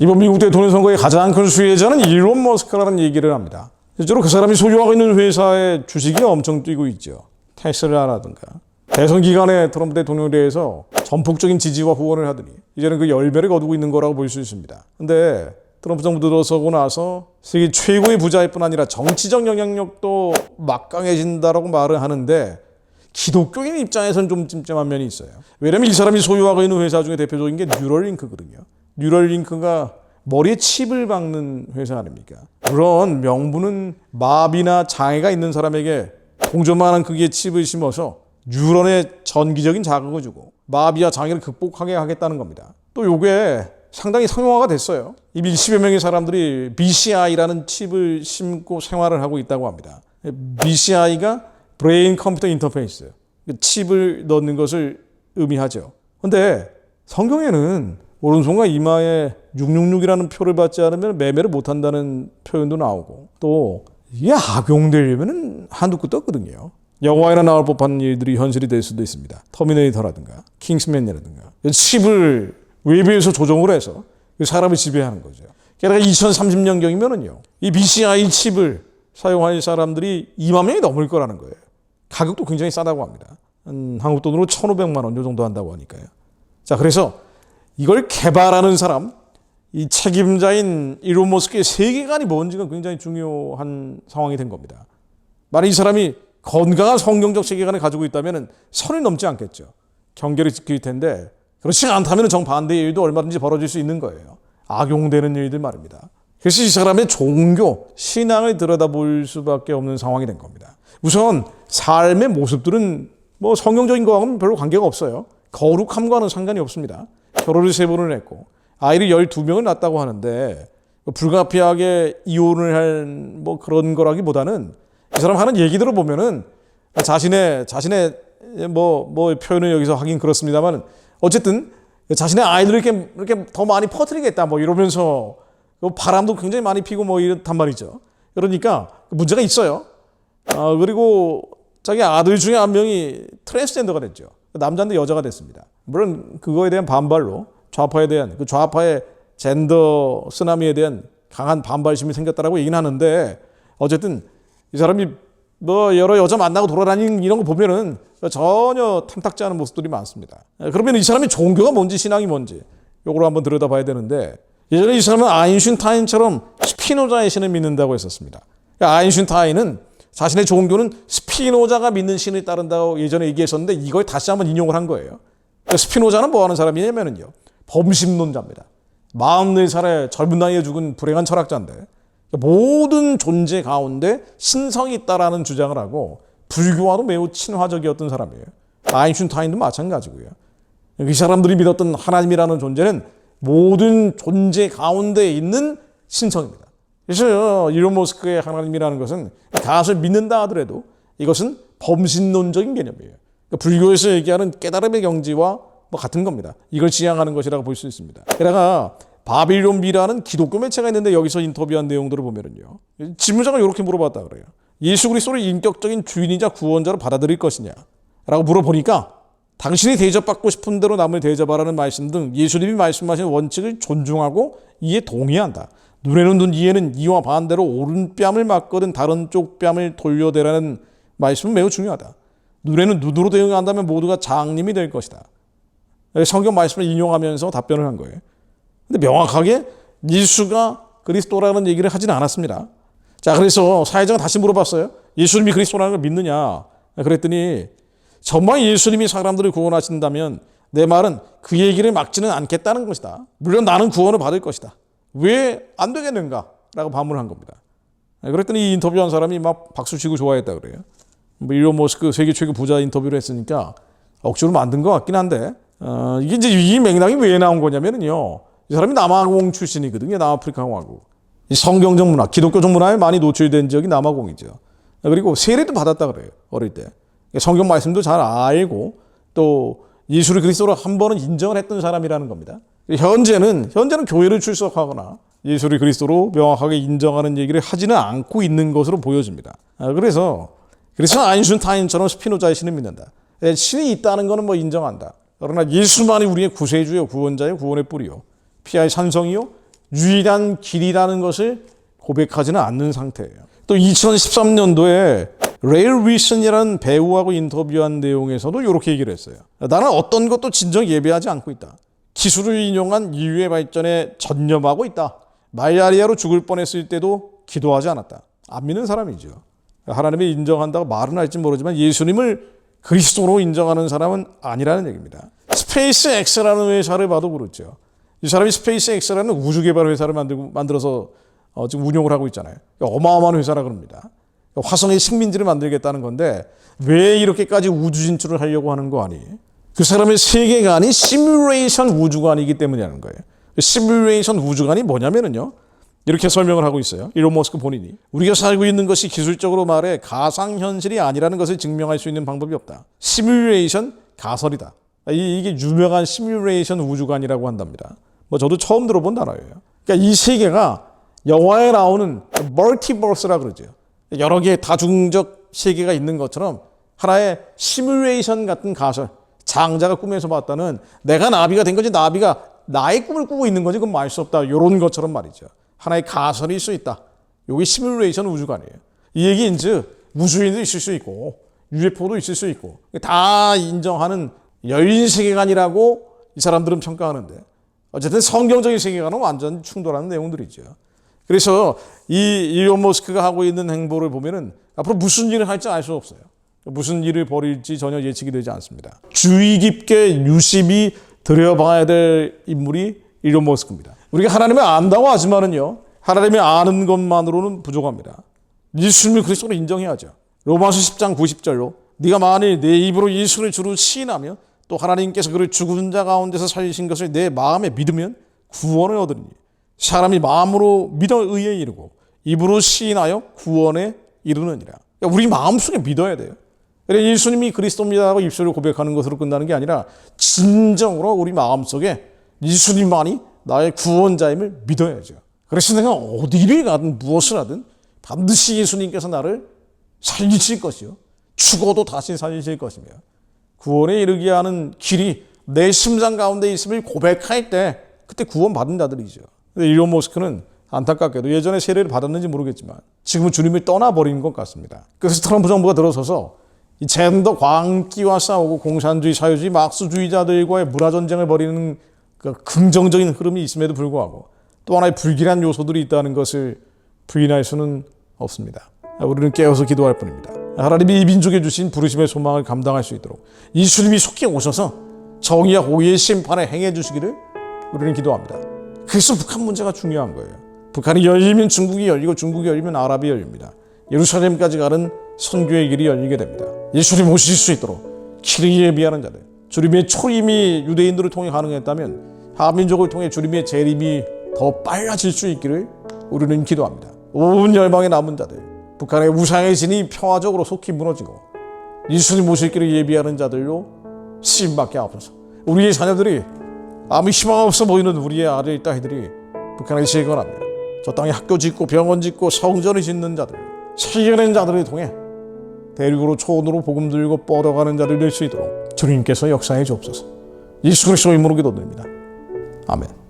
이번 미국 대통령 선거의 가장 큰 수혜자는 일론 머스크라는 얘기를 합니다. 실제로 그 사람이 소유하고 있는 회사의 주식이 엄청 뛰고 있죠. 테슬라라든가. 대선 기간에 트럼프 대통령에 대해서 전폭적인 지지와 후원을 하더니 이제는 그 열매를 거두고 있는 거라고 볼 수 있습니다. 근데 트럼프 정부 들어서고 나서 세계 최고의 부자일 뿐 아니라 정치적 영향력도 막강해진다라고 말을 하는데 기독교인 입장에서는 좀 찜찜한 면이 있어요. 왜냐면 이 사람이 소유하고 있는 회사 중에 대표적인 게 뉴럴링크거든요. 뉴럴링크가 머리에 칩을 박는 회사 아닙니까? 물론 명분은 마비나 장애가 있는 사람에게 동전만한 크기의 칩을 심어서 뉴런에 전기적인 자극을 주고 마비와 장애를 극복하게 하겠다는 겁니다. 또 요게 상당히 상용화가 됐어요. 이미 10여 명의 사람들이 BCI라는 칩을 심고 생활을 하고 있다고 합니다. BCI가 브레인 컴퓨터 인터페이스, 칩을 넣는 것을 의미하죠. 그런데 성경에는 오른손과 이마에 666이라는 표를 받지 않으면 매매를 못한다는 표현도 나오고 또 이게 악용되려면 한두 끝도 없거든요. 영화에나 나올 법한 일들이 현실이 될 수도 있습니다. 터미네이터라든가 킹스맨이라든가 칩을 외부에서 조정을 해서 사람을 지배하는 거죠. 게다가 2030년경이면은요, 이 BCI 칩을 사용할 사람들이 2만 명이 넘을 거라는 거예요. 가격도 굉장히 싸다고 합니다. 한국 돈으로 1,500만 원 요 정도 한다고 하니까요. 자, 그래서 이걸 개발하는 사람, 이 책임자인 일론 머스크의 세계관이 뭔지가 굉장히 중요한 상황이 된 겁니다. 만약 이 사람이 건강한 성경적 세계관을 가지고 있다면 선을 넘지 않겠죠. 경계를 지킬 텐데 그렇지 않다면 정반대의 일도 얼마든지 벌어질 수 있는 거예요. 악용되는 일들 말입니다. 그래서 이 사람의 종교, 신앙을 들여다볼 수밖에 없는 상황이 된 겁니다. 우선 삶의 모습들은 뭐 성경적인 거하고는 별로 관계가 없어요. 거룩함과는 상관이 없습니다. 결혼을 3번을 했고 아이를 12명을 낳았다고 하는데 불가피하게 이혼을 할 뭐 그런 거라기보다는 이 사람 하는 얘기 들어보면은 자신의 뭐 표현을 여기서 하긴 그렇습니다만 어쨌든 자신의 아이들을 이렇게 더 많이 퍼뜨리겠다 뭐 이러면서 바람도 굉장히 많이 피고 뭐 이렇단 말이죠. 그러니까 문제가 있어요. 그리고 자기 아들 중에 한 명이 트랜스젠더가 됐죠. 남자인데 여자가 됐습니다. 물론 그거에 대한 반발로 좌파에 대한 그 좌파의 젠더 쓰나미에 대한 강한 반발심이 생겼다라고 얘기는 하는데 어쨌든 이 사람이 뭐 여러 여자 만나고 돌아다니는 이런 거 보면은 전혀 탐탁지 않은 모습들이 많습니다. 그러면 이 사람의 종교가 뭔지 신앙이 뭔지 요걸 한번 들여다봐야 되는데 예전에 이 사람은 아인슈타인처럼 스피노자의 신을 믿는다고 했었습니다. 아인슈타인은 자신의 종교는 스피노자가 믿는 신을 따른다고 예전에 얘기했었는데 이걸 다시 한번 인용을 한 거예요. 스피노자는 뭐 하는 사람이냐면요. 범신론자입니다. 44살에 젊은 나이에 죽은 불행한 철학자인데 모든 존재 가운데 신성이 있다라는 주장을 하고 불교와도 매우 친화적이었던 사람이에요. 아인슈타인도 마찬가지고요. 이 사람들이 믿었던 하나님이라는 존재는 모든 존재 가운데 있는 신성입니다. 그래서 일론 머스크의 하나님이라는 것은 가서 믿는다 하더라도 이것은 범신론적인 개념이에요. 그러니까 불교에서 얘기하는 깨달음의 경지와 뭐 같은 겁니다. 이걸 지향하는 것이라고 볼 수 있습니다. 게다가 바빌론비라는 기독교 매체가 있는데 여기서 인터뷰한 내용들을 보면은요. 질문자가 이렇게 물어봤다 그래요. 예수 그리스도를 인격적인 주인이자 구원자로 받아들일 것이냐? 라고 물어보니까 당신이 대접받고 싶은 대로 남을 대접하라는 말씀 등 예수님이 말씀하신 원칙을 존중하고 이에 동의한다. 눈에는 눈, 이에는 이와 반대로 오른뺨을 맞거든 다른 쪽 뺨을 돌려대라는 말씀은 매우 중요하다. 눈에는 눈으로 대응한다면 모두가 장님이 될 것이다. 성경 말씀을 인용하면서 답변을 한 거예요. 근데 명확하게 예수가 그리스도라는 얘기를 하지는 않았습니다. 자, 그래서 사회자가 다시 물어봤어요. 예수님이 그리스도라는 걸 믿느냐? 그랬더니 정말 예수님이 사람들을 구원하신다면 내 말은 그 얘기를 막지는 않겠다는 것이다. 물론 나는 구원을 받을 것이다. 왜 안 되겠는가? 라고 반문한 겁니다. 그랬더니 이 인터뷰한 사람이 막 박수치고 좋아했다 그래요. 뭐 일론 머스크 세계 최고 부자 인터뷰를 했으니까 억지로 만든 것 같긴 한데 이게 이제 이 맥락이 왜 나온 거냐면요. 이 사람이 남아공 출신이거든요. 남아프리카 공화국. 성경적 문화, 기독교적 문화에 많이 노출된 지역이 남아공이죠. 그리고 세례도 받았다 그래요. 어릴 때. 성경 말씀도 잘 알고 또 예수를 그리스도로 한 번은 인정을 했던 사람이라는 겁니다. 현재는 교회를 출석하거나 예수를 그리스도로 명확하게 인정하는 얘기를 하지는 않고 있는 것으로 보여집니다. 그래서 아인슈타인처럼 스피노자의 신을 믿는다. 신이 있다는 것은 뭐 인정한다. 그러나 예수만이 우리의 구세주요, 구원자요, 구원의 뿌리요, 피아의 산성이요, 유일한 길이라는 것을 고백하지는 않는 상태예요. 또 2013년도에 레일 윌슨이라는 배우하고 인터뷰한 내용에서도 이렇게 얘기를 했어요. 나는 어떤 것도 진정 예배하지 않고 있다. 기술을 인용한 인류의 발전에 전념하고 있다. 말라리아로 죽을 뻔했을 때도 기도하지 않았다. 안 믿는 사람이죠. 하나님을 인정한다고 말은 할지 모르지만 예수님을 그리스도로 인정하는 사람은 아니라는 얘기입니다. 스페이스 X라는 회사를 봐도 그렇죠. 이 사람이 스페이스 X라는 우주 개발 회사를 만들어서 지금 운영을 하고 있잖아요. 어마어마한 회사라 그럽니다. 화성의 식민지를 만들겠다는 건데 왜 이렇게까지 우주 진출을 하려고 하는 거 아니? 그 사람의 세계관이 시뮬레이션 우주관이기 때문이라는 거예요. 시뮬레이션 우주관이 뭐냐면요. 이렇게 설명을 하고 있어요. 일론 머스크 본인이. 우리가 살고 있는 것이 기술적으로 말해 가상현실이 아니라는 것을 증명할 수 있는 방법이 없다. 시뮬레이션 가설이다. 이게 유명한 시뮬레이션 우주관이라고 한답니다. 저도 처음 들어본 단어예요. 그러니까 이 세계가 영화에 나오는 멀티버스라 그러죠. 여러 개의 다중적 세계가 있는 것처럼 하나의 시뮬레이션 같은 가설. 장자가 꿈에서 봤다는 내가 나비가 된 거지 나비가 나의 꿈을 꾸고 있는 거지 그건 말 수 없다. 이런 것처럼 말이죠. 하나의 가설일 수 있다. 이게 시뮬레이션 우주관이에요. 이 얘기인즉 우주인도 있을 수 있고 UFO도 있을 수 있고 다 인정하는 열린 세계관이라고 이 사람들은 평가하는데 어쨌든 성경적인 세계관은 완전 충돌하는 내용들이죠. 그래서 이 일론 머스크가 하고 있는 행보를 보면은 앞으로 무슨 일을 할지 알 수 없어요. 무슨 일을 벌일지 전혀 예측이 되지 않습니다. 주의 깊게 유심히 들여봐야 될 인물이 일론 머스크입니다. 우리가 하나님을 안다고 하지만은요, 하나님을 아는 것만으로는 부족합니다. 예수님을 그리스도로 인정해야죠. 로마서 10장 90절로 네가 만일 내 입으로 예수를 주로 시인하며 또 하나님께서 그를 죽은 자 가운데서 살리신 것을 내 마음에 믿으면 구원을 얻으리니 사람이 마음으로 믿어 의에 이르고 입으로 시인하여 구원에 이르느니라. 그러니까 우리 마음속에 믿어야 돼요. 그래서 예수님이 그리스도입니다라고 입술로 고백하는 것으로 끝나는 게 아니라 진정으로 우리 마음속에 예수님만이 나의 구원자임을 믿어야죠. 그래서 내가 어디를 가든 무엇을 하든 반드시 예수님께서 나를 살리실 것이요. 죽어도 다시 살리실 것이며 구원에 이르게 하는 길이 내 심장 가운데 있음을 고백할 때 그때 구원받은 자들이죠. 근데 일론 머스크는 안타깝게도 예전에 세례를 받았는지 모르겠지만 지금은 주님을 떠나버린 것 같습니다. 그래서 트럼프 정부가 들어서서 이 젠더 광기와 싸우고 공산주의, 사회주의, 막스주의자들과의 문화전쟁을 벌이는 그 긍정적인 흐름이 있음에도 불구하고 또 하나의 불길한 요소들이 있다는 것을 부인할 수는 없습니다. 우리는 깨어서 기도할 뿐입니다. 하나님이 이 민족에 주신 부르심의 소망을 감당할 수 있도록 예수님이 속히 오셔서 정의와 공의의 심판에 행해 주시기를 우리는 기도합니다. 그래서 북한 문제가 중요한 거예요. 북한이 열리면 중국이 열리고 중국이 열리면 아랍이 열립니다. 예루살렘까지 가는 선교의 길이 열리게 됩니다. 예수님 오실 수 있도록 길을 예비하는 자들, 주님의 초림이 유대인들을 통해 가능했다면 한민족을 통해 주님의 재림이 더 빨라질 수 있기를 우리는 기도합니다. 온 열방에 남은 자들, 북한의 우상의 신이 평화적으로 속히 무너지고 예수님 오실 길을 예비하는 자들로 쓰임받게 하옵소서. 우리의 자녀들이 아무 희망 없어 보이는 우리의 아들, 딸들이 북한에 재건하며 저 땅에 학교 짓고 병원 짓고 성전을 짓는 자들, 살려낸 자들을 통해 대륙으로 초원으로 복음 들고 뻗어가는 자를 낼 수 있도록 주님께서 역사해 주옵소서. 예수 그리스도의 이름으로 기도드립니다. 아멘.